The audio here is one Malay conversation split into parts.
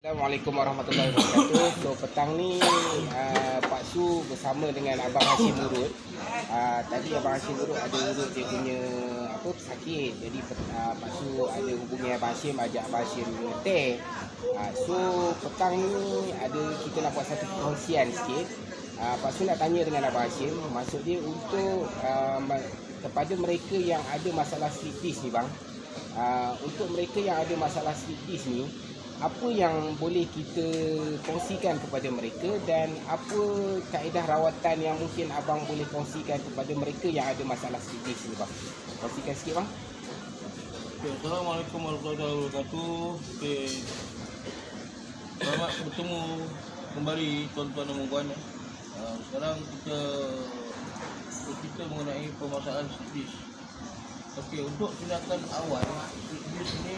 Assalamualaikum warahmatullahi wabarakatuh. So petang ni Pak Su bersama dengan Abang Hashim urut. Tadi Abang Hashim urut ada urut dia punya sakit. Jadi Pak Su ada hubungi Abang Hashim, ajak Abang Hashim teh. So petang ni kita nak buat satu perkongsian sikit. Pak Su nak tanya dengan Abang Hashim, maksud dia untuk kepada mereka yang ada masalah sleep disc ni bang. Untuk mereka yang ada masalah sleep disc ni, apa yang boleh kita kongsikan kepada mereka dan apa kaedah rawatan yang mungkin abang boleh kongsikan kepada mereka yang ada masalah sleep disc ni bang? Kongsikan sikit bang. Okay, Assalamualaikum warahmatullahi wabarakatuh. Okay. Selamat bertemu kembali tuan-tuan dan puan. Sekarang kita mengenai permasalahan sleep disc. Okey, untuk tindakan awal sleep disc ni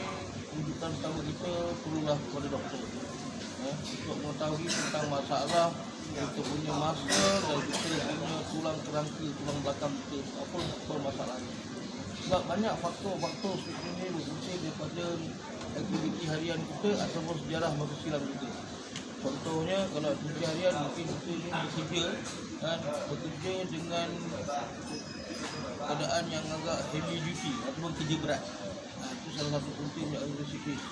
rujukan pertama kita perlulah kepada doktor untuk mengetahui tentang masalah kita punya muscle dan kita punya tulang kerangka, tulang belakang kita, apa permasalahannya. Sebab banyak faktor-faktor sleep ini berpunca daripada aktiviti harian kita ataupun sejarah masa silam kita. Contohnya kalau aktiviti harian mungkin kita ni bekerja dengan keadaan yang agak heavy duty ataupun kerja berat. Itu salah satu punca menyebabkan sleep disc.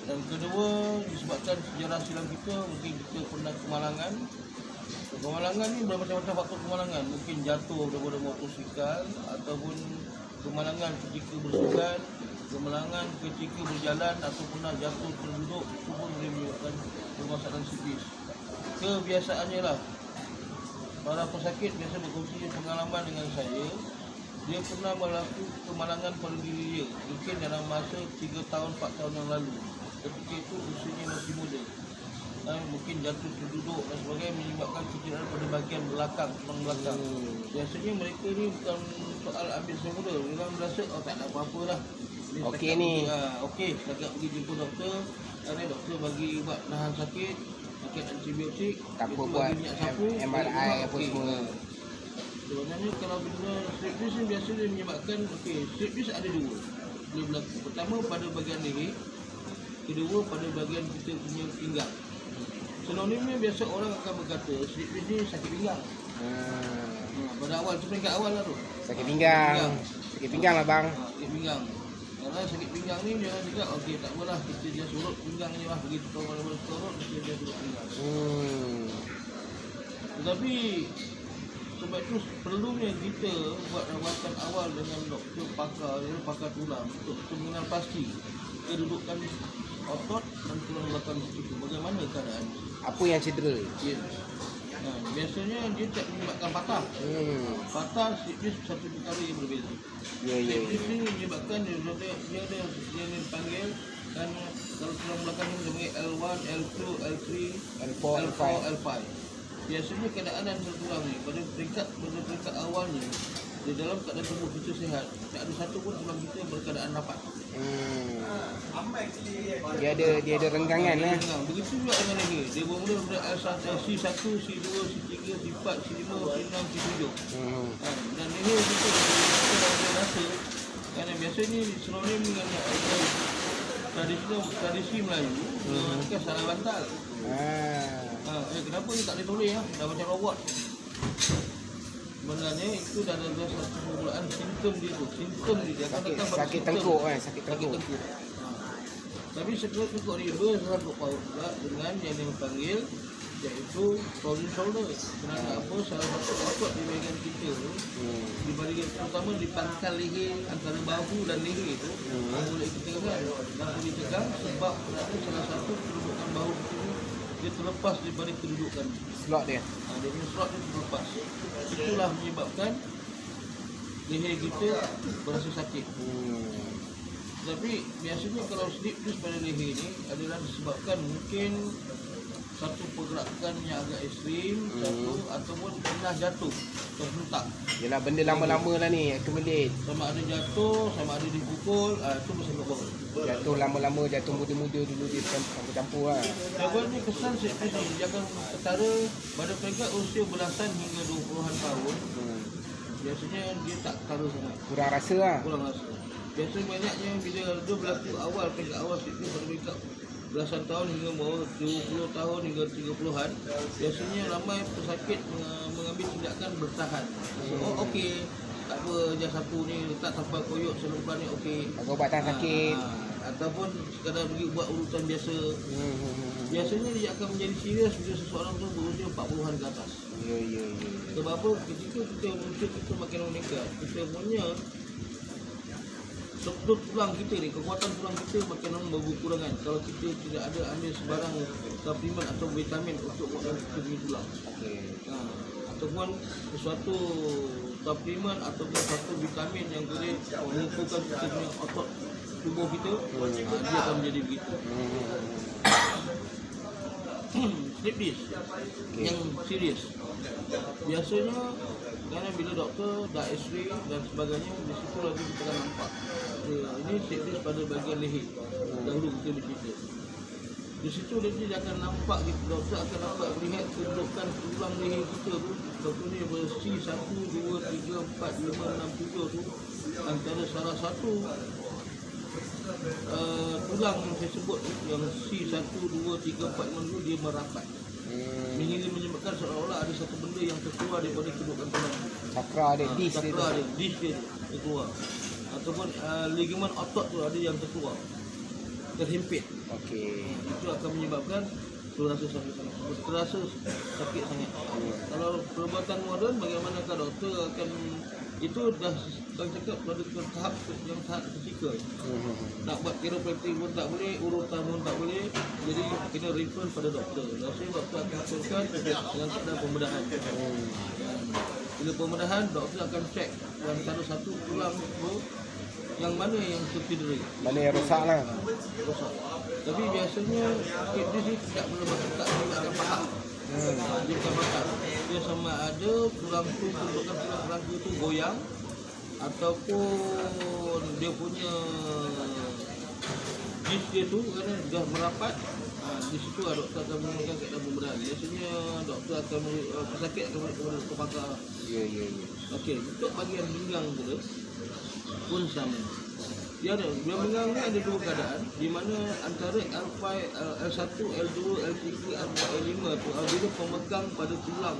Dan kedua, disebabkan sejarah silam kita, mungkin kita pernah kemalangan. Kemalangan ni bermacam-macam faktor kemalangan. Mungkin jatuh daripada motosikal ataupun kemalangan ketika bersukan, kemalangan ketika berjalan atau pernah jatuh terduduk, itu pun boleh menyebabkan permasalahan sleep disc. Kebiasaannya lah, para pesakit biasa berkongsi pengalaman dengan saya. Dia pernah melakukan kemalangan pada diri dia, mungkin dalam masa 3 tahun, 4 tahun yang lalu. Ketika itu usianya masih muda. Mungkin jatuh terduduk dan sebagainya menyebabkan cederaan pada bahagian belakang, tulang belakang. Biasanya mereka ni bukan soal ambil semula. Mereka merasa, tak ada apa-apa lah. Okey ni. Okey, setakat pergi jumpa doktor. Kerana doktor bagi ubat nahan sakit, pakai antibiotik. Tak apa buat MRI apa semua. Sebenarnya kalau benda sleep disc ni biasanya menyebabkan sleep disc ada dua. Boleh berlaku. Pertama pada bahagian leher, kedua pada bahagian kita punya pinggang. Sinonimnya biasa orang akan berkata sleep disc ni sakit pinggang. Pada awal tu peringkat awal lah tu. Sakit pinggang. Sakit pinggang lah bang. Sakit pinggang. Kalau sakit pinggang ni dia cakap tak apalah, kita dia surut pinggang je lah, begitu kalau surut dia surut pinggang. Tetapi sebab itu perlunya kita buat rawatan awal dengan doktor pakar tulang untuk mengenal pasti kedudukan otot dan tulang belakang itu bagaimana keadaan. Apa yang cedera? Ya. Biasanya dia tak menyebabkan patah. Patah sleep disc satu perkara yang berbeza. Sleep disc ni menyebabkan dia dipanggil dan kalau tulang belakang ni dipanggil L1, L2, L3, L4, L5. Biasanya keadaan tulang ni pada peringkat awalnya di dalam keadaan tubuh kita sihat, tak ada satu pun tulang kita berkeadaan rapat. Dia ada renggangan lah. Begitu juga dengan leher. Dia bermula daripada C1, C2, C3, C4, C5, C6, C7. Dan leher kita ada rasa kerana biasanya sinonim dengan tradisi Melayu kan salah bantal. Kenapa dia tak boleh toleh dah macam robot. Sebenarnya itu dah ada satu permulaan simptom dia tu. Sakit tengkuk kan, sakit tengkuk. Tapi sakit tengkuk ni satu paut juga dengan yang dipanggil iaitu frozen shoulder. Kerana apa? Salah satu otot di bahagian kita di bahagian terutama di pangkal leher antara bahu dan leher itu boleh kita tegang. Kenapa ditegang? Sebab salah satu kedudukan bahu kita dia terlepas daripada kedudukan slot dia. Dia punya slot dia terlepas. Itulah menyebabkan leher kita berasa sakit. Tapi biasanya kalau sleep disc pada leher ni adalah disebabkan mungkin satu pergerakan yang agak ekstrim, ataupun pernah jatuh terhentak. Yalah benda lama-lama lah ni accumulate. Sama ada jatuh, sama ada dipukul, itu mesti kebal. Jatuh lama-lama, jatuh muda-muda dulu dia campur-campur lah. Kebal ni kesan sleep disc ni jangan ketara pada peringkat usia belasan hingga 20-an tahun. Biasanya dia tak ketara sangat. Kurang rasa lah. Kurang rasa. Biasanya banyaknya bila dia berlaku awal, peringkat awal sleep disc pada peringkat belasan tahun hingga bawah 20 tahun hingga 30-an, biasanya ramai pesakit mengambil tindakan bertahan. Oh okey, tak apa, jas sapu ni letak tampal koyok selepas ni okey. Pakai ubat tahan sakit. Ataupun sekadar pergi buat urutan biasa. Biasanya dia akan menjadi serius bila seseorang tu berusia 40-an ke atas. Ya. Sebab apa? Ketika kita makin meningkat, kita punya struktur tulang kita ni, kekuatan tulang kita makin lama berkurangan kalau kita tidak ada ambil sebarang suplemen atau vitamin untuk menguatkan kita punya tulang. Okey. Ataupun sesuatu suplemen ataupun satu vitamin yang boleh mengukuhkan kita punya otot tubuh kita, dia akan menjadi begitu. Slip disc yang serius biasanya kerana bila doktor dah x-ray dan sebagainya, di situ lagi kita akan nampak ini slip disc pada bahagian leher. Dahulu kita bercerita di situ, dia akan nampak, doktor akan nampak melihat kedudukan tulang leher kita tu. Doktor ni bersih 1, 2, 3, 4, 5, 6, 7 tu, antara salah satu tulang yang saya sebut yang C1, 2, 3, 4, 5 tu dia merapat. Hingga menyebabkan seolah-olah ada satu benda yang terkeluar daripada kedudukan tulang. Cakra dia, disc dia. Cakra dia, disc dia terkeluar. Ataupun ligamen otot tu ada yang terkeluar, terhimpit. Okey. Itu akan menyebabkan terasa sakit sangat. Kalau perubatan moden, bagaimanakah doktor akan itu dah kami cakap pada tahap yang tahap kritikal. Nak buat chiropractic pun tak boleh, urutan pun tak boleh. Jadi kena refer pada doktor. Biasanya doktor akan aturkan dengan keadaan pembedahan. Bila pembedahan, doktor akan cek antara satu tulang tu yang mana yang tercedera, Mana yang rosak lah. rosak. Tapi biasanya slip disc ni tidak melibatkan paha. Dia bukan bakar. Dia sama ada tulang tu, bentukan tulang rangka tu goyang ataupun dia punya disc dia tu kerana dah merapat. Di situ doktor akan menggunakan keadaan pembedahan. Biasanya doktor akan pesakit akan kepada pakar. Ya. Okey, untuk bahagian pinggang pun sama. Dia ada, dia pinggang ni ada dua keadaan di mana antara L5, L1, L2, L3, L4, L5 tu bila pemegang pada tulang.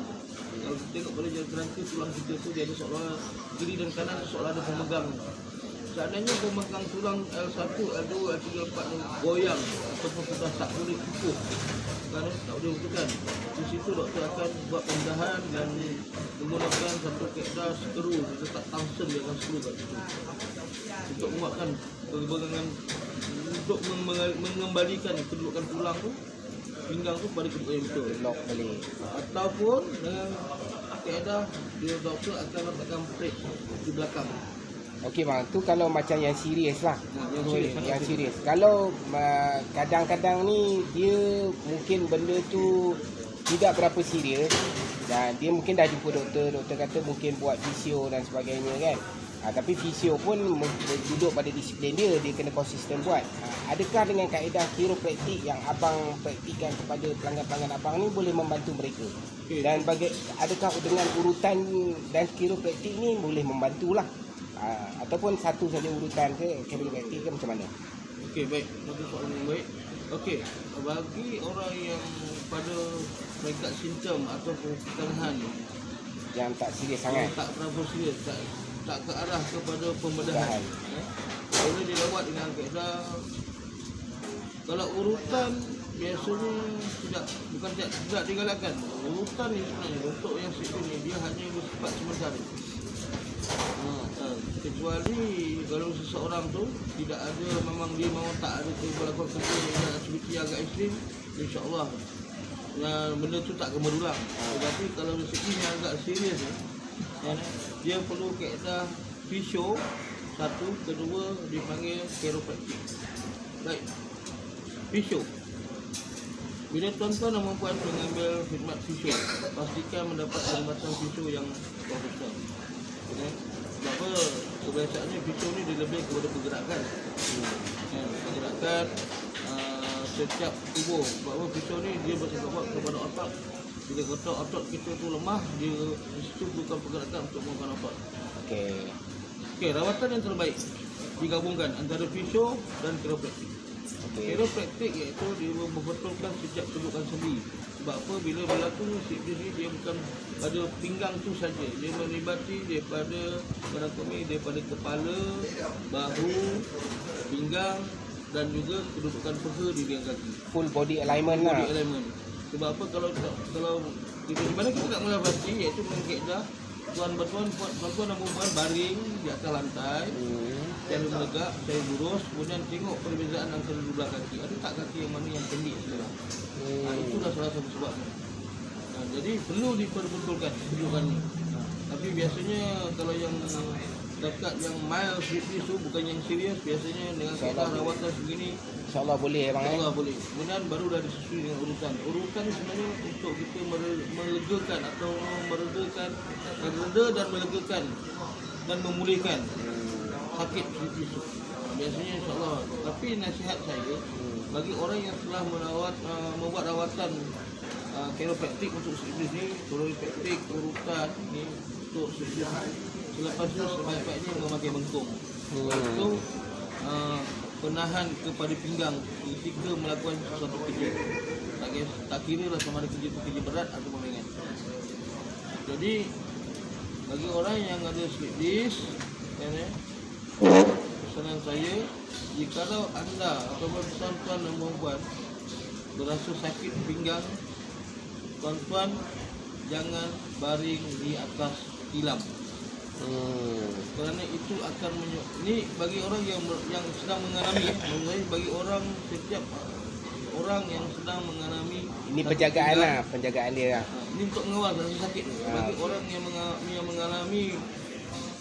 Kalau kita tengok pada jalan kerangka tulang kita tu dia ada seolah kiri dan kanan seolah ada pemegang. Seandainya pemegang tulang L1, L2, L3, L4 ni goyang ataupun sudah tak boleh kukuh kerana tak boleh butuhkan, di situ doktor akan buat pembedahan dan menggunakan satu kaedah skru, letak tungsten dia akan skru kat situ untuk menguatkan pergegangan, untuk mengembalikan kedudukan tulang tu, pinggang tu pada kedudukan yang betul. Lock balik. Ataupun dengan kaedah dia doktor akan letakkan plate di belakang. Okey bang, tu kalau macam yang serius lah. Yang serius. Kalau kadang-kadang ni dia mungkin benda tu tidak berapa serius dan dia mungkin dah jumpa doktor kata mungkin buat fisio dan sebagainya kan. Tapi fisio pun duduk pada disiplin dia kena konsisten buat. Adakah dengan kaedah chiropractic yang abang praktikkan kepada pelanggan-pelanggan abang ni boleh membantu mereka? Okay. Dan adakah dengan urutan dan chiropractic ni boleh membantulah? Ataupun satu saja urutan ke chiropractic ke macam mana? Okey, baik. Satu soalan yang baik. Okey, bagi orang yang pada peringkat simptom ataupun kekenahan Yang tak serius sangat. tak berapa serius, tak ke arah kepada pembedahan. Boleh dilawat dengan kaedah. Kalau urutan biasanya tidak digalakkan. Urutan ni sebenarnya untuk yang sikit ni dia hanya bersifat sementara. Kecuali kalau seseorang tu tidak ada, memang dia memang tak ada melakukan kerja yang aktiviti agak ekstrim, insya-Allah benda tu tak akan berulang. Tetapi kalau rezeki yang agak serius dia perlu kaedah fisio. Satu, kedua dipanggil chiropractic. Baik. Fisio. Bila tuan-tuan dan puan mengambil khidmat fisio, pastikan mendapat perkhidmatan fisio yang profesional. Sebab apa? Kebiasaannya fisio ni dia lebih kepada pergerakan. Pergerakan setiap tubuh. Sebab apa? Fisio ni dia bersifat kepada otak. Bila kata otot kita tu lemah, dia di situ bukan pergerakan untuk menggunakan otot. Okey, rawatan yang terbaik digabungkan antara fisio dan chiropractic. Chiropraktik iaitu dia membetulkan sejak kedudukan sendi. Sebab apa? Bila berlaku slip disc ni dia bukan pada pinggang tu saja. Dia melibati daripada daripada kepala, bahu, pinggang dan juga kedudukan peha di belakang kaki. Full body alignment lah. Body alignment. Sebab apa? Kalau di mana kita tak melibati iaitu mengkaedah tuan-tuan dan perempuan baring di atas lantai. Saya menegak, saya lurus, kemudian tengok perbezaan antara dua kaki. Ada tak kaki yang mana yang pendek sekarang? Itulah salah satu sebabnya. Jadi perlu diperbetulkan kedudukan ni. Tapi biasanya kalau yang dekat yang mild slip disc tu bukan yang serius, biasanya dengan kaedah rawatan begini InsyaAllah boleh bang. InsyaAllah boleh. Kemudian baru dah disesuai dengan urutan. Urutan ni sebenarnya untuk kita melegakan atau meredakan, mereda dan melegakan dan memulihkan sakit slip disc tu. Biasanya insyaAllah. Tapi nasihat saya bagi orang yang telah membuat rawatan chiropraktik untuk slip disc ni, chiropraktik urutan ni untuk slip disc, selepas tu sebaik-baiknya memakai bengkung. Itu penahan kepada pinggang ketika melakukan sesuatu kerja. Tak kira lah sama ada kerja tu kerja berat atau ringan. Jadi bagi orang yang ada slip disc, pesanan saya, jikalau anda ataupun tuan-tuan dan perempuan berasa sakit pinggang, tuan-tuan jangan baring di atas tilam. Kerana itu akan ini bagi orang yang sedang mengalami, bagi orang setiap orang yang sedang mengalami ini penjagaan lah, penjagaan dia lah. Ini untuk mengawal rasa sakit. Bagi orang yang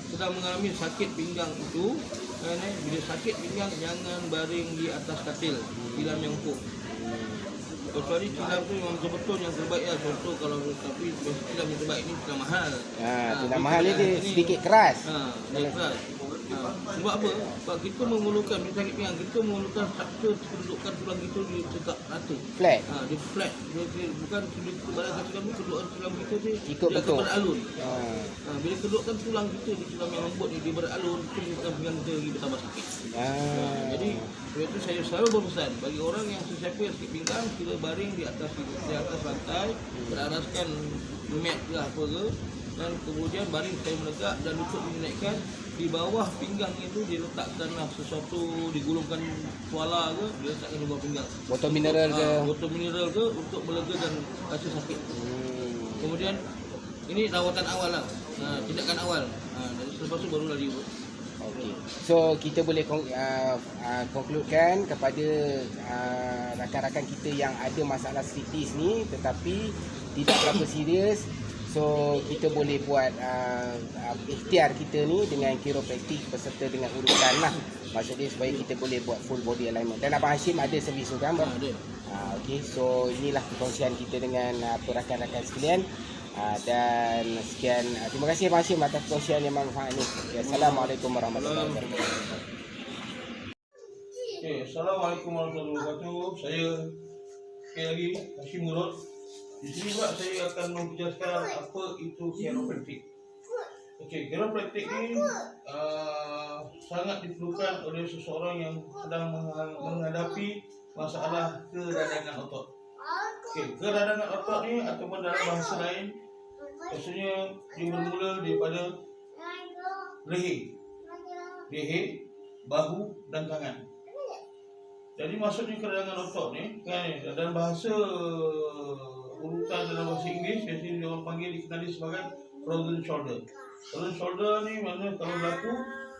sedang mengalami sakit pinggang itu, bila sakit pinggang jangan baring di atas katil, tilam yang empuk. Kecuali tilam tu memang betul-betul yang terbaik lah. Contoh kalau tapi tilam yang terbaik ni tilam mahal. Tilam mahal ni dia sedikit keras. Dia keras. Sebab apa? Sebab kita memerlukan sakit pinggang, kita memerlukan faktor kedudukan tulang kita dia tegak rata. Flat. Dia flat. Dia bukan badan tulang ni, kedudukan tulang kita dia ikut betul. Beralun. Bila kedudukan tulang kita di tulang yang lembut ni dia beralun, kedudukan pinggang kita lagi bertambah sakit. Jadi itu saya selalu berpesan bagi orang yang sesiapa yang sakit pinggang, sila baring di atas lantai, beraraskan mat ke apa ke, dan kemudian baring saya menegak dan lutut dinaikkan. Di bawah pinggang itu dia letakkanlah sesuatu, digulungkan suala ke, dia letakkan di bawah pinggang. Botol mineral ke? Botol mineral ke untuk melega dan rasa sakit. Kemudian ini rawatan awal lah, tindakan awal. Dan selepas itu barulah diurut. Okay. So kita boleh konklusikan kepada rakan-rakan kita yang ada masalah slip disc ni tetapi tidak berapa serius. So kita boleh buat ikhtiar kita ni dengan chiropraktik beserta dengan urutan lah. Maksudnya supaya kita boleh buat full body alignment. Dan Abang Hashim ada servis tu kan? Ada. Okay, so inilah perkongsian kita dengan rakan-rakan sekalian. Dan sekian, terima kasih Abang Hashim atas perkongsian yang manfaat ni. Assalamualaikum warahmatullahi wabarakatuh. Assalamualaikum warahmatullahi wabarakatuh. Saya sekali lagi Hashim Murad. Di sini pula saya akan menjelaskan apa itu chiropraktik. Okey, chiropraktik ni sangat diperlukan oleh seseorang yang sedang menghadapi masalah keradangan otot. Okey, keradangan otot ni ataupun dalam bahasa lain, maksudnya dia bermula daripada leher, bahu dan tangan. Jadi maksudnya keradangan otot ni kan dalam bahasa urutan dalam bahasa Inggeris biasanya dia orang panggil dikenali sebagai frozen shoulder. Frozen shoulder ni mana kalau berlaku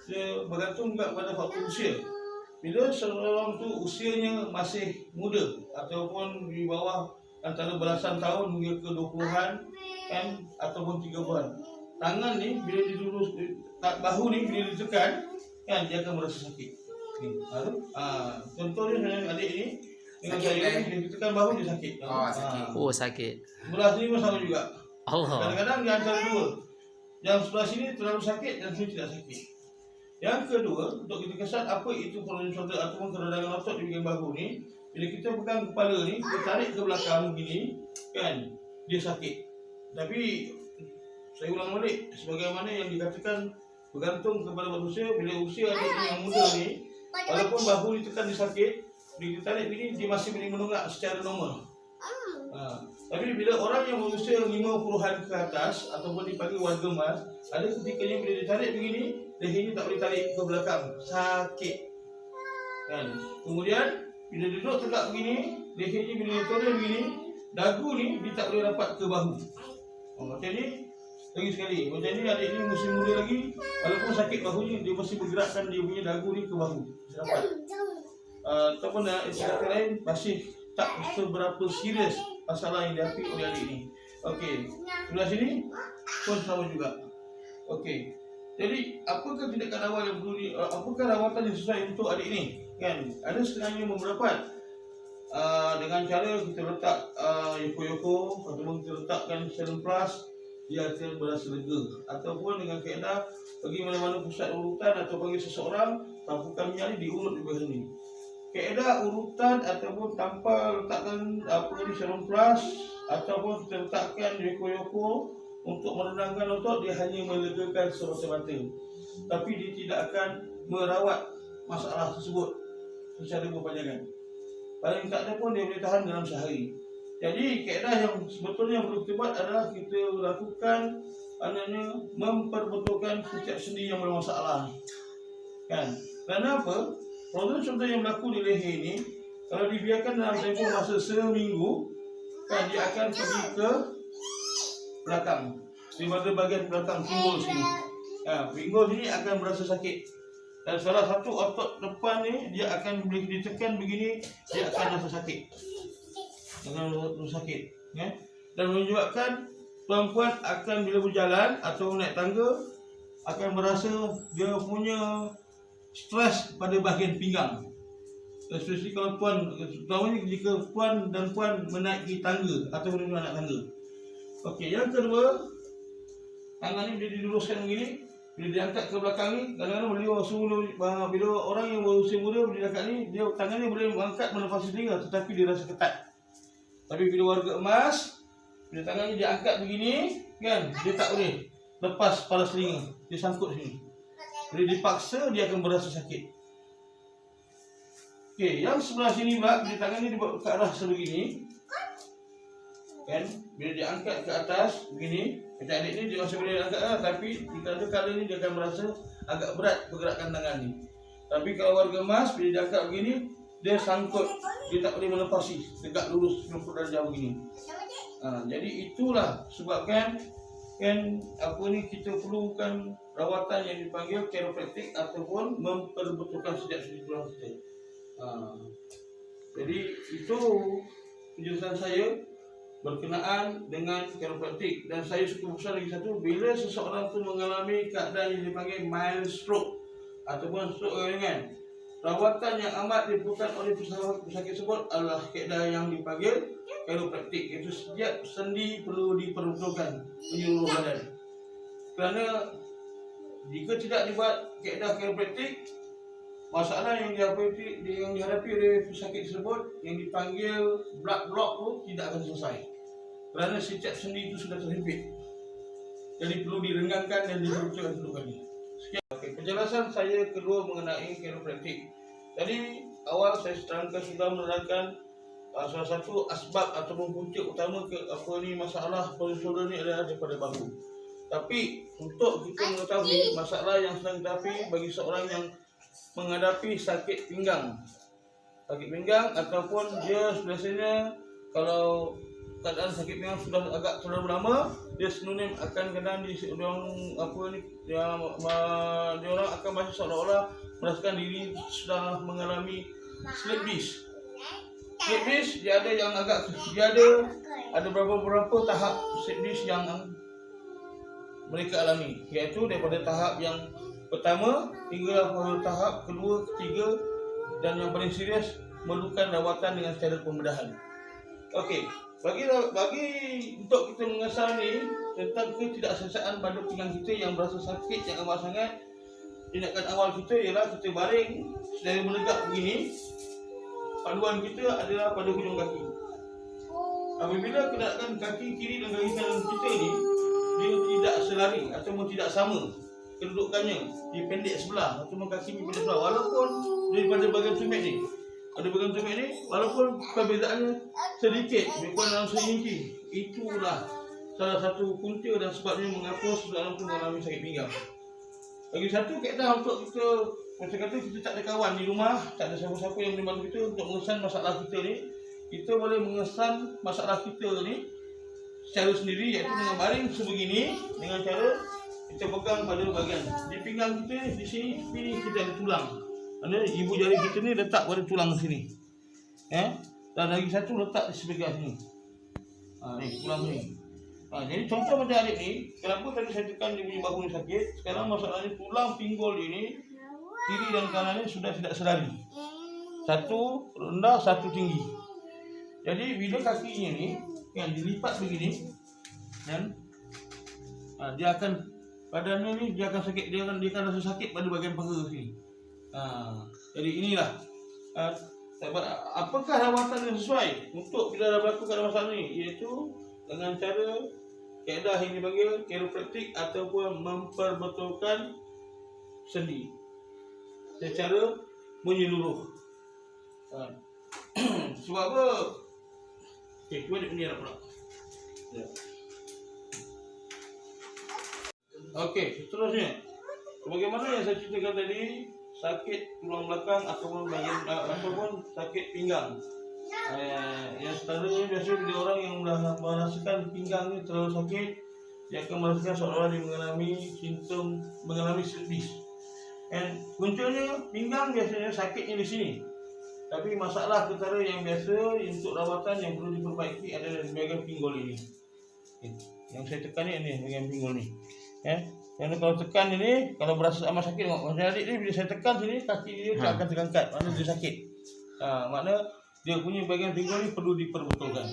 dia bergantung juga pada faktor usia. Bila seorang tu usianya masih muda ataupun di bawah antara belasan tahun hingga ke 20-an kan ataupun 30-an. Tangan ni bila dilurus, bahu ni bila ditekan kan dia akan merasa sakit. Contohnya adik ni dengan saya ni ditekan bahu dia sakit. Sakit. Sakit. Sebelah sini pun sama juga. Allah. Kadang-kadang di antara dua. Yang sebelah sini terlalu sakit dan sini tidak sakit. Yang kedua, untuk kita kesan apa itu frozen shoulder ataupun keradangan otot di bahagian bahu ni, bila kita pegang kepala ni, kita tarik ke belakang begini, kan, dia sakit. Tapi saya ulang balik, sebagaimana yang dikatakan bergantung kepada usia. Bila usia adik yang muda ni, walaupun bahu ditekan dia sakit, Bila kita tarik begini, dia masih boleh menunggak secara normal. Tapi bila orang yang berusia 50-an ke atas ataupun dipanggil warga emas, ada ketikanya bila ditarik begini, lehernya tak boleh tarik ke belakang, sakit. Kan? Kemudian bila duduk tegak begini, lehernya bila turun begini, dagu ni dia tak boleh rapat ke bahu. Macam ni lagi sekali. Macam ni adik ni masih muda lagi, walaupun sakit bahunya, dia masih bergerakkan dia punya dagu ni ke bahu. Rapat. Ataupun istilah lain masih tak seberapa serius masalah yang dihadapi oleh adik ni. Okey, sebelah sini pun sama juga. Okey, jadi apakah tindakan awal yang perlu apakah rawatan yang sesuai untuk adik ni? Kan, ada setengahnya memerapat dengan cara kita letak yoko-yoko ataupun kita letakkan serum plus, dia akan berasa lega. Ataupun dengan kaedah pergi mana-mana pusat urutan atau panggil seseorang, tampukkan minyak ni diurut di bawah ni. Kaedah urutan ataupun tanpa letakkan serum plus ataupun kita letakkan yoko-yoko untuk menenangkan otot, dia hanya melegakan semata-mata, tapi dia tidak akan merawat masalah tersebut secara berpanjangan. Paling tak ada pun dia boleh tahan dalam sehari. Jadi kaedah yang sebetulnya perlu kita buat adalah kita lakukan memperbetulkan setiap sendi yang bermasalah. Kan? Kerana apa? Problem contoh yang berlaku di leher ini, kalau dibiarkan dalam tempoh masa seminggu, kan dia akan pergi ke belakang, di bagian belakang pinggul sini. Pinggul sini akan berasa sakit. Dan salah satu otot depan ni dia akan boleh ditekan begini, dia akan rasa sakit. Akan rasa sakit, ya. Dan menyebabkan perempuan akan bila berjalan atau naik tangga akan merasa dia punya stres pada bahagian pinggang. Especially kalau puan, terutamanya jika puan dan puan menaiki tangga atau menaik tangga. Okey, yang kedua, tangan ni bila diluruskan begini, bila diangkat ke belakang ni, kadang-kadang bila orang yang berusia muda bila diangkat ni, dia tangan ni boleh mengangkat menepasi telinga, tetapi dia rasa ketat. Tapi bila warga emas, bila tangan ni diangkat begini, kan, dia tak boleh lepas paras telinga, dia sangkut sini. Bila dipaksa, dia akan berasa sakit. Okey, yang sebelah sini pula, bila tangan ni dibawa ke arah sebegini, kan, bila diangkat ke atas begini, macam adik ni dia masih boleh angkat lah, tapi kala ni dia akan merasa agak berat pergerakan tangan ni. Tapi kalau warga emas, bila diangkat begini, dia sangkut, dia tak boleh melepasi, tegak lurus 90 darjah begini. Jadi itulah sebabkan kan kita perlukan rawatan yang dipanggil chiropraktik ataupun memperbetulkan setiap sendi tulang kita. Jadi itu penjelasan saya berkenaan dengan chiropraktik. Dan saya suka besar lagi satu, bila seseorang tu mengalami keadaan yang dipanggil mild stroke ataupun stroke ringan, rawatan yang amat diperlukan oleh pesakit tersebut adalah kaedah yang dipanggil chiropraktik, iaitu setiap sendi perlu diperbetulkan menyeluruh badan. Kerana jika tidak dibuat kaedah chiropraktik, masalah yang dihadapi oleh pesakit tersebut yang dipanggil blood block tu tidak akan selesai. Kerana setiap sendi itu sudah terhimpit. Jadi perlu direnggangkan dan diperbetulkan kedudukannya. Sekian. Okey, penjelasan saya kedua mengenai chiropraktik. Tadi awal saya sudah menerangkan salah satu asbab ataupun punca utama masalah shoulder ni adalah daripada bahu. Tapi untuk kita mengetahui masalah yang sedang dihadapi bagi seorang yang menghadapi sakit pinggang ataupun dia biasanya kalau keadaan sakit pinggang sudah agak terlalu lama, dia sinonim akan kadang dia orang akan masih seolah-olah merasakan diri sudah mengalami slip disc. Slip disc dia ada beberapa tahap slip disc yang mereka alami, iaitu daripada tahap yang pertama hingga tahap kedua, ketiga, dan yang paling serius memerlukan rawatan dengan cara pembedahan. Okey, bagi untuk kita mengesal ni tentang ketidakselesaan pada pinggang kita yang berasa sakit yang amat sangat, tindakan awal kita ialah kita baring sedaya menegak begini. Panduan kita adalah pada hujung kaki. Apabila keadaan kaki kiri dan kaki kanan kita ni dia tidak selari ataupun tidak sama kedudukannya, dia pendek sebelah ataupun kaki ni pendek sebelah, walaupun daripada bahagian tumit ni Pada bagian tumit ni, walaupun perbezaannya sedikit, lebih kurang dalam seinci, itulah salah satu punca dan sebabnya mengapa seseorang tu mengalami sakit pinggang. Lagi satu kaedah untuk kita, macam kata kita tak ada kawan di rumah, tak ada siapa-siapa yang boleh bantu kita untuk mengesan masalah kita ni. Kita boleh mengesan masalah kita ni secara sendiri, iaitu dengan baring sebegini, dengan cara kita pegang pada bahagian di pinggang kita, di sini kita ada tulang. Ada ibu jari kita ni letak pada tulang sini. Dan lagi satu letak di sebelah sini. Ni tulang ni. Jadi contoh macam adik ni, kenapa tadi saya tekan dia punya bahu ni sakit? Sekarang masalahnya tulang pinggul ini, kiri dan kanan ni sudah tidak selari. Satu rendah, satu tinggi. Jadi bila kakinya ni yang dilipat begini, dan dia akan badannya ni dia akan sakit, dia akan rasa sakit pada bahagian paha sini. Jadi inilah apakah rawatan yang sesuai untuk bila dah berlaku keadaan masalah ni, iaitu dengan cara kaedah yang dipanggil chiropraktik ataupun memperbetulkan sendi secara menyeluruh. Sebab apa? Okey, cuba dia bendera pula. Okey, seterusnya, bagaimana yang saya ceritakan tadi, sakit tulang belakang ataupun bahagian ataupun sakit pinggang. Yang seterusnya biasanya bila orang yang dah merasakan pinggang ni terlalu sakit, dia akan merasakan seolah-olah dia mengalami simptom mengalami sedis. Dan puncanya pinggang biasanya sakitnya di sini. Tapi masalah ketara yang biasa untuk rawatan yang perlu diperbaiki adalah di bahagian pinggul ini. Yang saya tekan ni bahagian pinggul ni. Yang kalau tekan ini, kalau berasa amat sakit, tengok macam adik ni bila saya tekan sini, kaki dia tak akan terangkat, maknanya dia sakit. Makna dia punya bahagian pinggul ni perlu diperbetulkan.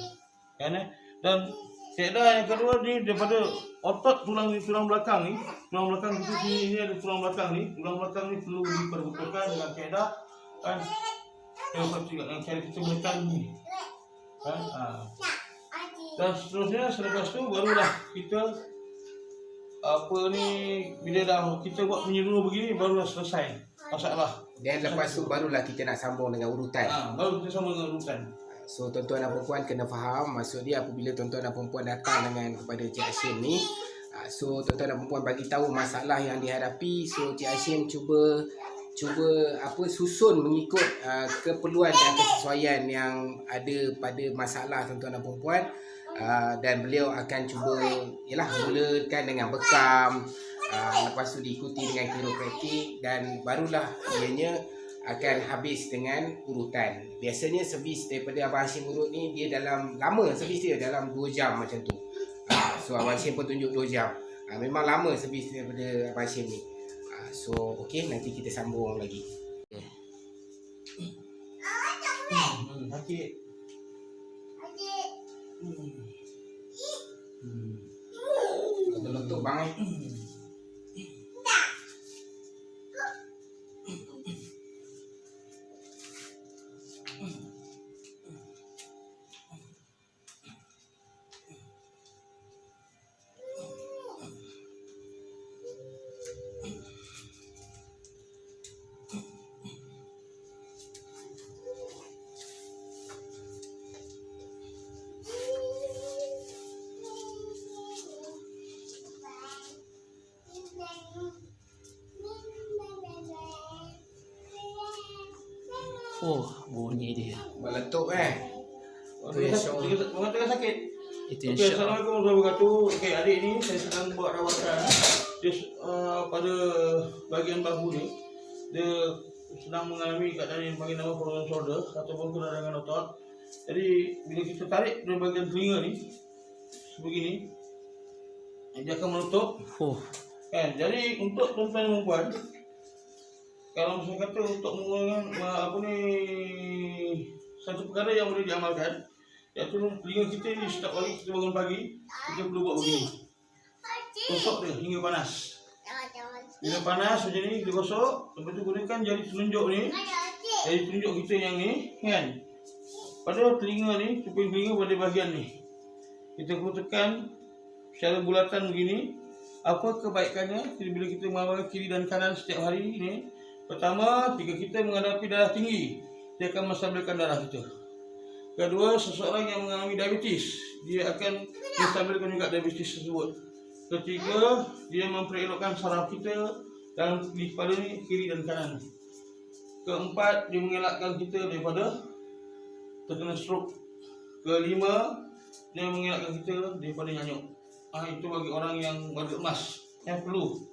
Dan kaedah yang kedua ni daripada otot tulang belakang ni, tulang belakang kita sini ni ada tulang belakang ni perlu diperbetulkan dengan kaedah dengan cara kita menekan ni. Dan seterusnya selepas tu barulah kita bila dah kita buat menyeluruh begini barulah selesai masalah. Dan lepas tu barulah kita nak sambung dengan urutan. Baru kita sambung dengan urutan. So tuan-tuan dan perempuan kena faham, maksud dia apabila tuan-tuan dan perempuan datang dengan kepada Cik Hashim ni, so tuan-tuan dan perempuan bagi tahu masalah yang dihadapi, so Cik Hashim cuba susun mengikut keperluan dan kesesuaian yang ada pada masalah tuan-tuan dan perempuan. Dan beliau akan cuba mulakan dengan bekam, lepas tu diikuti dengan chiropraktik, dan barulah ianya akan habis dengan urutan. Biasanya servis daripada Abang Hashim urut ni dia lama servis dia dalam 2 jam macam tu. So Abang Hashim pun tunjuk 2 jam. Memang lama servis daripada Abang Hashim ni. So okey, nanti kita sambung lagi. Sakit. Letup bang bunyi dia. meletup Mengatakan sakit. Itu Okey, insya-Allah. Assalamualaikum warahmatullahi wabarakatuh. Okey, adik ni saya sedang buat rawatan. Dia pada bahagian bahu ni dia sedang mengalami keadaan yang panggil nama frozen shoulder ataupun peradangan otot. Jadi bila kita tarik dari bahagian telinga ni sebegini, dia akan menutup. Jadi untuk tuan-tuan dan puan, kalau saya kata untuk mengurangkan satu perkara yang boleh diamalkan, iaitu telinga kita ni setiap kali kita bangun pagi, kita perlu buat begini. Gosok dia hingga panas. Bila panas macam ni, kita gosok, lepas tu gunakan jari telunjuk ni, jari telunjuk kita yang ni, kan? Pada telinga ni, kuping telinga pada bahagian ni. Kita perlu tekan secara bulatan begini. Apa kebaikannya bila kita mengamalkan kiri dan kanan setiap hari ni? Pertama, jika kita menghadapi darah tinggi, dia akan menstabilkan darah kita. Kedua, seseorang yang mengalami diabetes, dia akan menstabilkan juga diabetes tersebut. Ketiga, dia memperelokkan saraf kita dalam di kepala ni, kiri dan kanan. Keempat, dia mengelakkan kita daripada terkena stroke. Kelima, dia mengelakkan kita daripada nyanyuk. Itu bagi orang yang warga emas yang perlu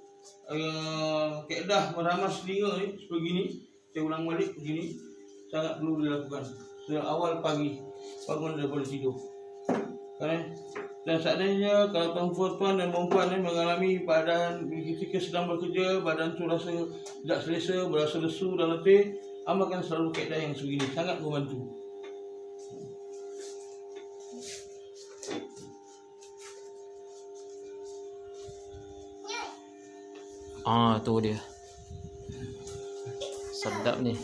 kaedah meramas telinga ni sebegini. Saya ulang balik begini, sangat perlu dilakukan sejak awal pagi bangun daripada tidur. Dan seandainya kalau tuan-tuan dan perempuan mengalami badan ketika sedang bekerja, badan tu rasa tidak selesa, berasa lesu dan letih, amalkan selalu kaedah yang sebegini, sangat membantu. Tu dia. Sedap ni.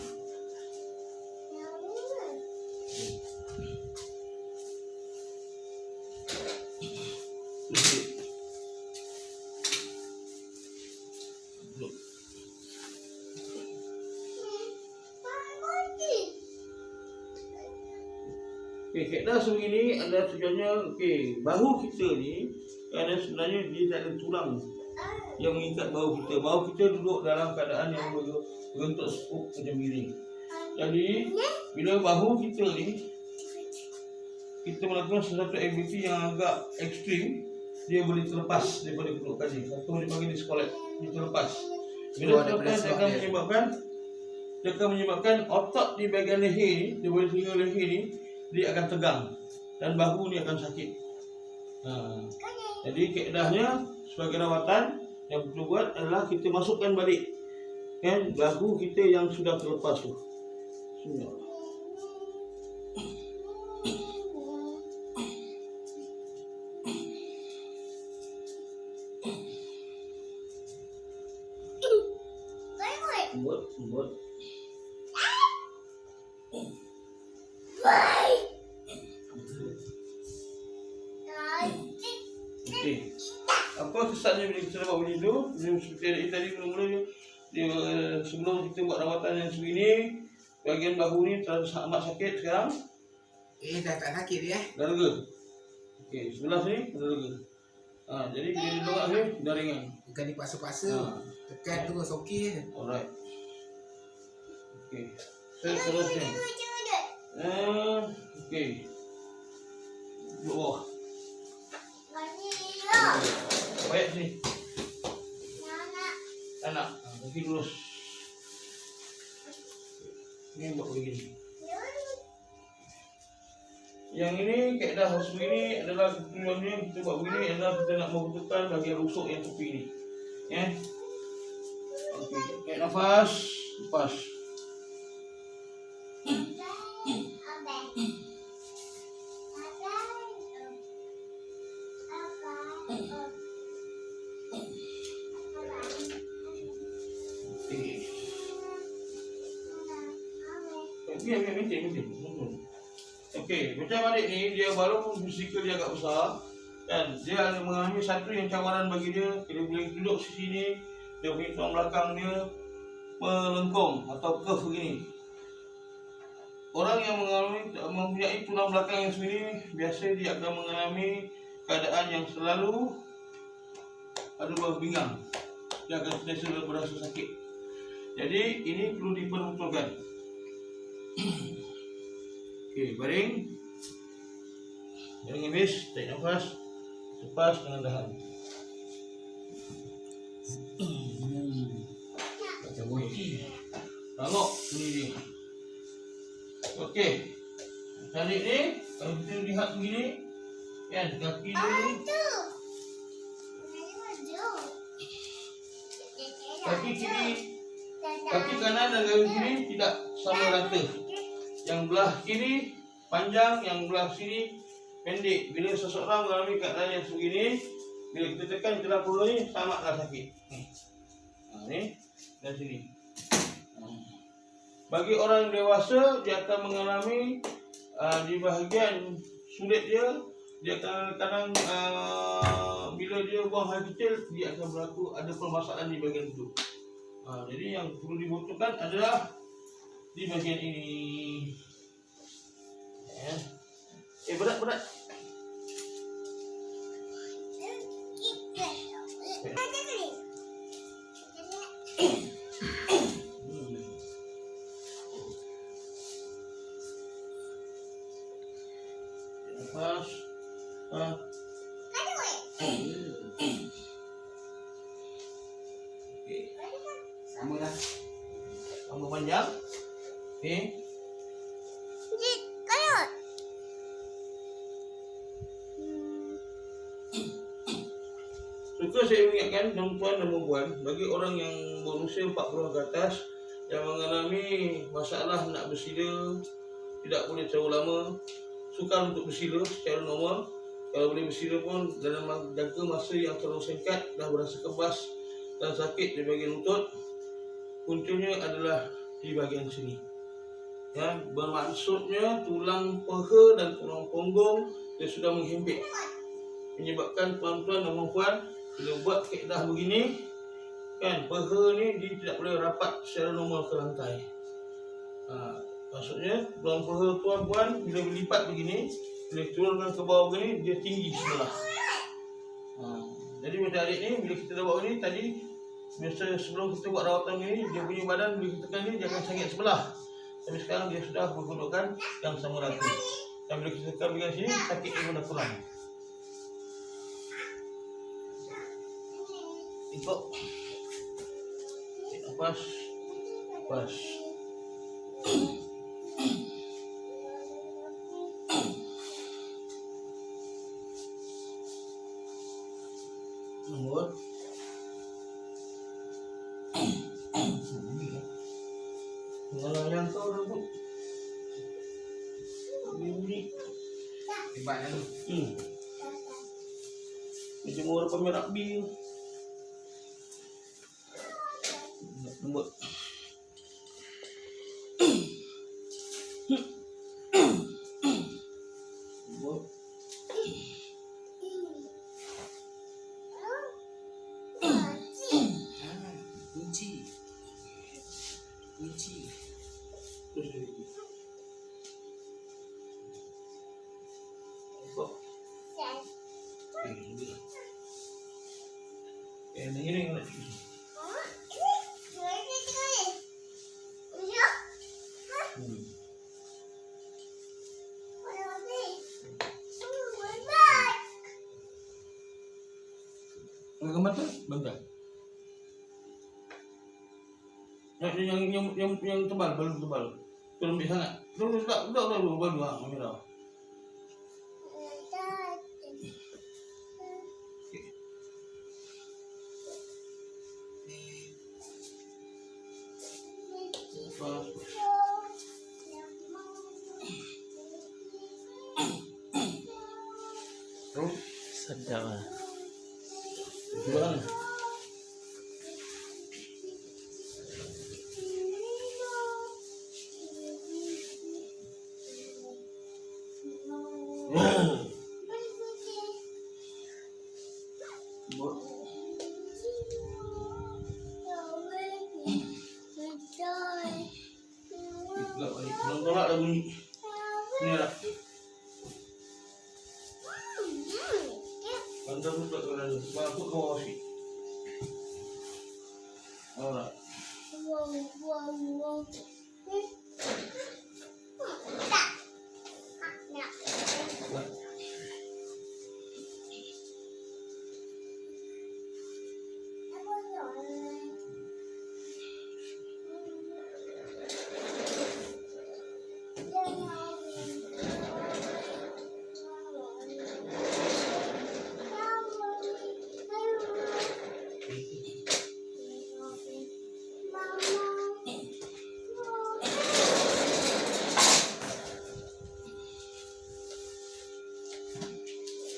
Kaedah sebegini adalah tujuannya, bahu kita ni ada sebenarnya dia tak ada tulang yang mengikat bahu kita. Bahu kita duduk dalam keadaan yang berbentuk sekuk macam miring. Jadi bila bahu kita ni kita melakukan sesuatu aktiviti yang agak ekstrim, dia boleh terlepas daripada kedudukan ni. Atau dipanggil diskolet, dia terlepas. Bila terlepas dia akan menyebabkan otot di bahagian leher ni, di bahagian telinga leher ni, dia akan tegang dan bahu ni akan sakit. Jadi kaedahnya sebagai rawatan yang perlu buat adalah kita masukkan balik bahu kita yang sudah terlepas tu. Bismillah. Buat. Apa kesannya bila kita buat macam tu? Seperti adik tadi mula-mula dia sebelum kita buat rawatan yang sebegini, bahagian bahu ni terasa amat sakit sekarang. Dah tak sakit dia. Dah lega. Sebelah sini dah lega. Jadi bila dia tengok ni dah ringan. Bukan dipaksa-paksa. Tekan terus okey je. Alright. Seterusnya. Duduk bawah. Baik sini. Anak. Bagi lurus. Ini buat begini. Yang ini kaedah sebegini adalah tujuannya kita buat begini adalah kita nak membetulkan bahagian rusuk yang tepi ni. Tarik nafas, lepas. Macam adik ni, dia walaupun fizikal dia agak besar kan, dia ada mengalami satu yang cabaran bagi dia. Dia boleh duduk di sini, dia punya tulang belakang dia melengkung atau curve begini. Orang yang mempunyai tulang belakang yang sebegini, biasa dia akan mengalami keadaan yang selalu ada bau pinggang. Dia akan sentiasa berasa sakit. Jadi ini perlu diperbetulkan. Baring. Baring habis, tarik nafas, lepas dengan tahan. Macam boleh. Tengok ni dia. Tarik ni, kalau kita lihat begini, kan, kaki dia ni. Kaki kiri, kaki kanan dan kaki kiri tidak sama rata. Yang belah kiri panjang, yang belah sini pendek. Bila seseorang mengalami keadaan yang sebegini, bila kita tekan celah perut ni, sangatlah sakit. Ni dan sini. Bagi orang dewasa, dia akan mengalami di bahagian sulit dia akan kadang bila dia buang air kecil, dia akan berlaku ada permasalahan di bahagian itu. Jadi yang perlu dibutuhkan adalah di bagian ini. Ya. Berat. Lepas. Okey. Sama dah. Tambah panjang. Okey. Suka saya ingatkan tuan-tuan dan puan, bagi orang yang berusia 40 ke atas yang mengalami masalah nak bersila, tidak boleh terlalu lama, sukar untuk bersila secara normal. Kalau boleh bersila pun dalam jangka masa yang terlalu singkat, dah berasa kebas dan sakit di bahagian lutut. Puncanya adalah di bahagian sini. Ya, bermaksudnya tulang peha dan tulang punggung dia sudah menghimpit, menyebabkan tuan-tuan dan puan bila buat kaedah begini, kan, peha ni dia tidak boleh rapat secara normal ke lantai. Maksudnya tulang peha tuan-puan bila berlipat begini, bila turunkan ke bawah begini, dia tinggi sebelah. Jadi macam adik ni, bila kita dah buat ni tadi, biasa sebelum kita buat rawatan ni, dia punya badan bila kita tekan ni, dia akan sangat sebelah. Tapi sekarang dia sudah berkedudukan yang sama rata. Dan bila kita tekan bagian sini, sakit dia pun dah kurang. Ikut. Lepas. Nombor. Kalau yang kau rambut bunyi Hebat kan? macam orang pemerah bil. Nombor. Nombor. Kunci. Terus lagi. Kok? Ini nak cuci. Gambar tu, bentar. Yang tebal, balon tebal. Tu lembik sangat. Duduk baru merah. Terus Sedap lah. jualan. Belum tolak dah bunyi. Ni lah. Bandar tu tak kena ada. Sebab aku ke bawah sikit. Alright.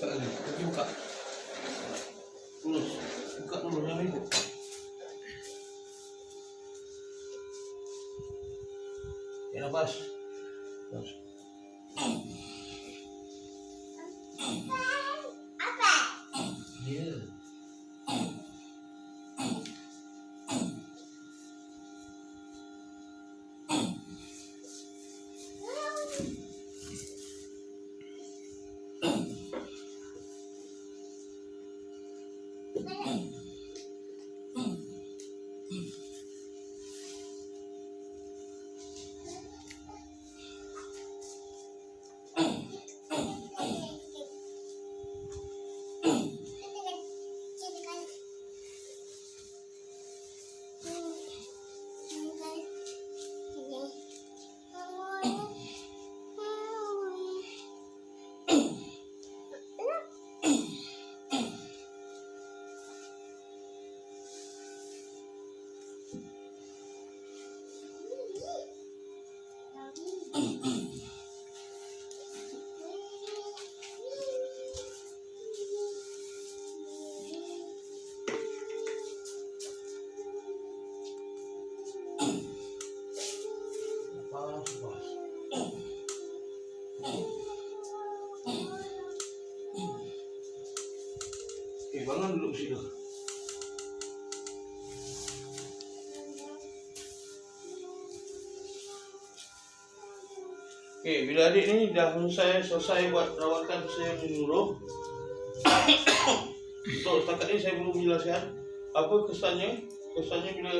Kaki buka. Lurus. Buka dulu, jangan ikut. Ya, nafas. Nafas. Ya. Okey, bila adik ni dah selesai buat rawatan saya menyeluruh. Untuk setakat ni saya belum menjelaskan apa kesannya. Kesannya bila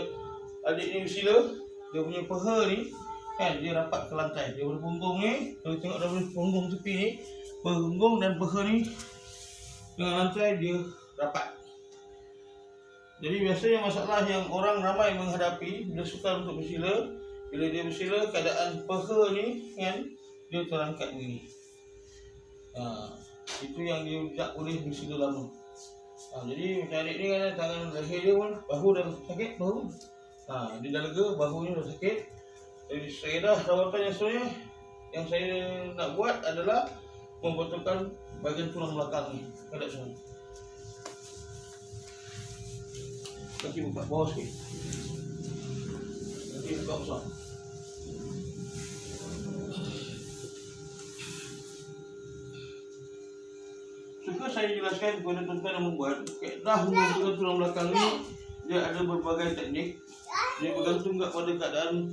adik ni bersila, dia punya peha ni kan dia rapat ke lantai. Dia berpunggung ni, kalau tengok dari punggung tepi ni, punggung dan peha ni dengan lantai dia rapat. Jadi biasanya masalah yang orang ramai menghadapi bila sukar untuk bersila, bila dia bersila keadaan peha ni kan dia terangkat begini. Itu yang dia tak boleh bersila lama. Jadi macam adik ni kan tangan leher dia pun bahu dah sakit bahu. Dia dah lega, bahunya dah sakit. Jadi saya dah rawatan yang sebenarnya yang saya nak buat adalah membetulkan bahagian tulang belakang ni. Kadang semua. Kaki buka bawah sikit. Kaki buka besar. Suka saya jelaskan kepada tuan-tuan yang membuat kaedah membetulkan tulang belakang ni, dia ada berbagai teknik. Dia bergantung kepada keadaan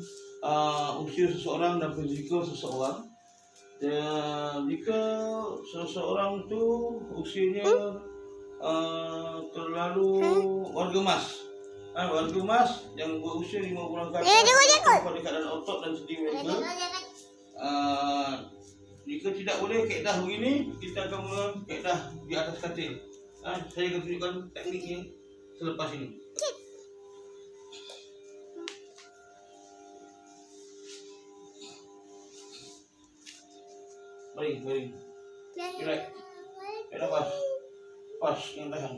usia seseorang dan fizikal seseorang. Jika seseorang tu usianya terlalu warga emas, warga emas yang berusia 5 bulan ke atas pada keadaan otot dan sendi mereka, jika tidak boleh kaedah begini, kita akan mula kaedah di atas katil. Saya akan tunjukkan tekniknya selepas ini. Baring. Relax. Kaedah pas. Pas yang tahan.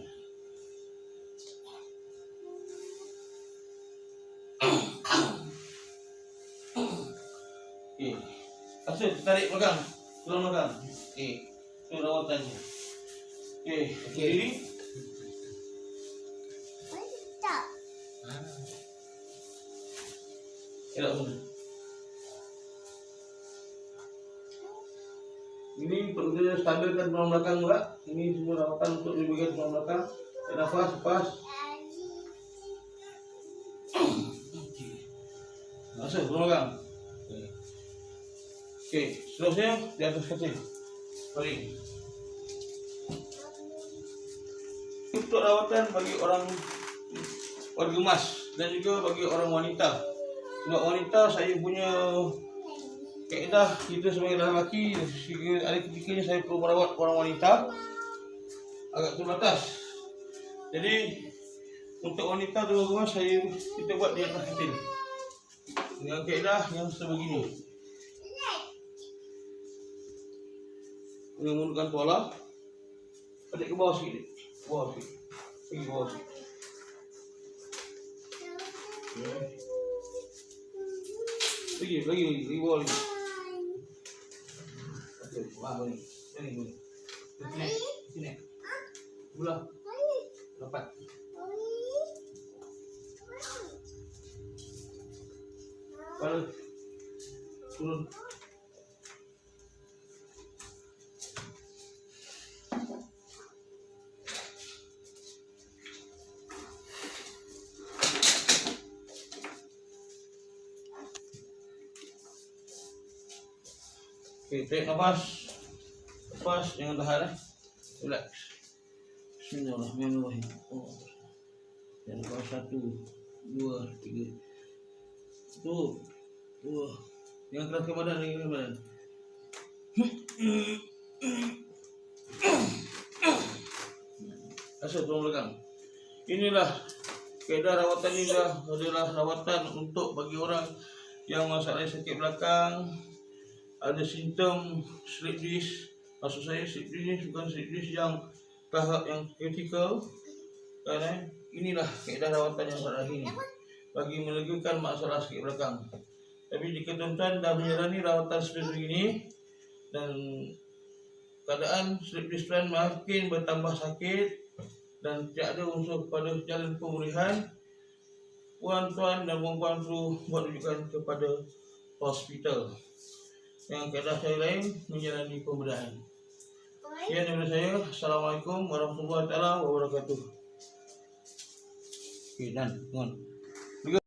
Okey. Asal tarik belakang. Tulang belakang. Okey. Itu rawatannya. Okey. Diri. Elak mana? Ini perlu kita stabilkan tulang belakang pula. Ini semua rawatan untuk di bagian tulang belakang. Tarik nafas, lepas. Masuk tulang belakang. Okey, seterusnya di atas katil. Baring. Untuk rawatan bagi orang warga emas dan juga bagi orang wanita. Sebab wanita saya punya kaedah kita sebagai lelaki, ada ketikanya saya perlu merawat orang wanita agak terbatas. Jadi untuk wanita tu rumah kita buat di atas katil dengan kaedah yang sebegini. Dengan menggunakan tuala, tarik ke bawah sikit, bawah sikit, pergi bawah sikit. Lagi bawah lagi. Okey, ni. Sini. Bola. Dapat. Balik. Turun. Okey, tarik nafas. Lepas, jangan tahan. Relax. Bismillahirrahmanirrahim. Jangan nafas 1, 2, 3. 1, 2. Jangan keraskan badan. Asal tulang belakang. Inilah kaedah rawatan ini adalah rawatan untuk bagi orang yang masalah sakit belakang, ada simptom slip disc. Maksud saya slip disc ni bukan slip disc yang tahap yang kritikal. Kan inilah kaedah rawatan yang terakhir ini bagi melegakan masalah sakit belakang. Tapi jika tuan-tuan dah menjalani rawatan seperti ini dan keadaan slip disc tuan makin bertambah sakit dan tidak ada unsur pada jalan pemulihan, tuan-tuan dan puan-puan perlu buat rujukan kepada hospital. Yang kaedah saya lain menjalani pembedahan. Sekian daripada saya. Assalamualaikum warahmatullahi wabarakatuh. Okay, done. Go on.